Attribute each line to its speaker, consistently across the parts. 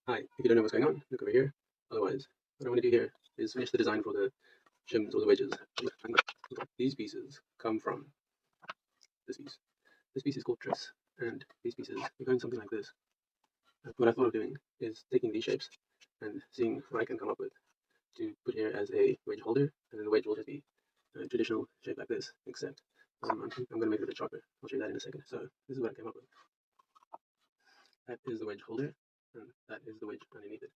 Speaker 1: Hi, if you don't know what's going on, look over here. Otherwise, what I want to do here is finish the design for the shims or the wedges. These pieces come from this piece. This piece is called truss, and these pieces are going something like this. What I thought of doing is taking these shapes and seeing what I can come up with to put here as a wedge holder, and then the wedge will just be a traditional shape like this, except I'm going to make it a bit sharper. I'll show you that in a second. So this is what I came up with. That is the wedge holder, and that is the wedge underneath it.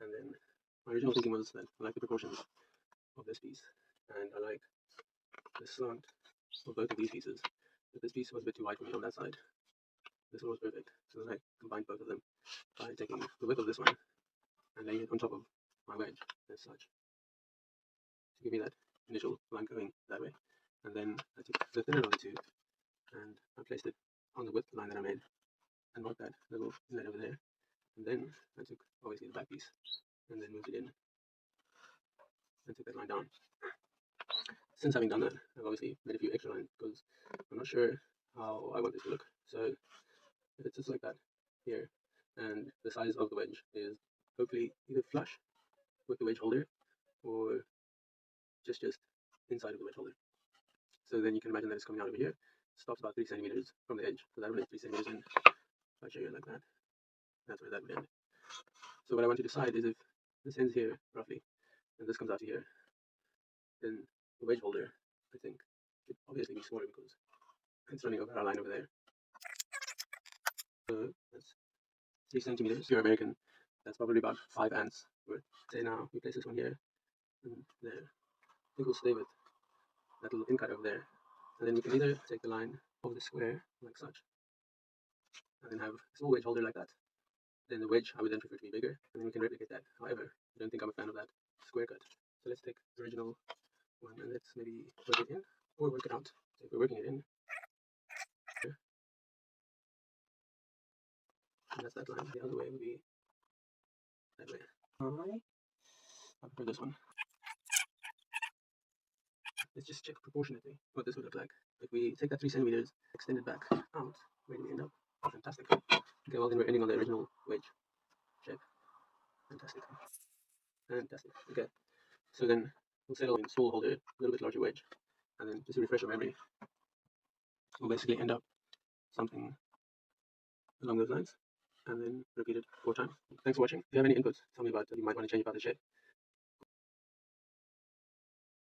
Speaker 1: And then my original thinking was that I like the proportions of this piece, and I like the slant of both of these pieces. But this piece was a bit too wide for me on that side. This one was perfect, so then I combined both of them by taking the width of this one and laying it on top of my wedge as such to give me that initial line going that way. And then I took the thinner of the two and I placed it on the width line that I made and marked that little inlet over there. And then I took obviously the back piece and then moved it in and took that line down. Since having done that, I've obviously made a few extra lines because I'm not sure how I want this to look. So it's just like that here, and the size of the wedge is hopefully either flush with the wedge holder or just inside of the wedge holder. So then you can imagine that it's coming out over here, stops about 3 centimeters from the edge. So that would make 3 centimeters in. If I show you like that, that's where that would end. So what I want to decide is if this ends here roughly, and this comes out to here, then the wedge holder, I think, should obviously be smaller because it's running over our line over there. So that's 3 centimeters. If you're American, that's probably about 5 ants. But say now we place this one here and there. I think we'll stay with that little in-cut over there. And then we can either take the line of the square like such, and then have a small wedge holder like that. Then the wedge I would then prefer to be bigger, and then we can replicate that. However, I don't think I'm a fan of that square cut. So let's take the original one and let's maybe work it in or work it out. So if we're working it in, and that's that line. The other way would be that way. I prefer this one. Let's just check proportionately what this would look like. If we take that 3 centimeters, extend it back out, where do we end up? Fantastic. Okay, well then we're ending on the original wedge shape. Fantastic. Fantastic. Okay, so then we'll settle in spool holder, a little bit larger wedge, and then just to refresh your memory, we'll basically end up something along those lines, and then repeat it 4 times. Thanks for watching. If you have any inputs, tell me about that you might want to change about the shape.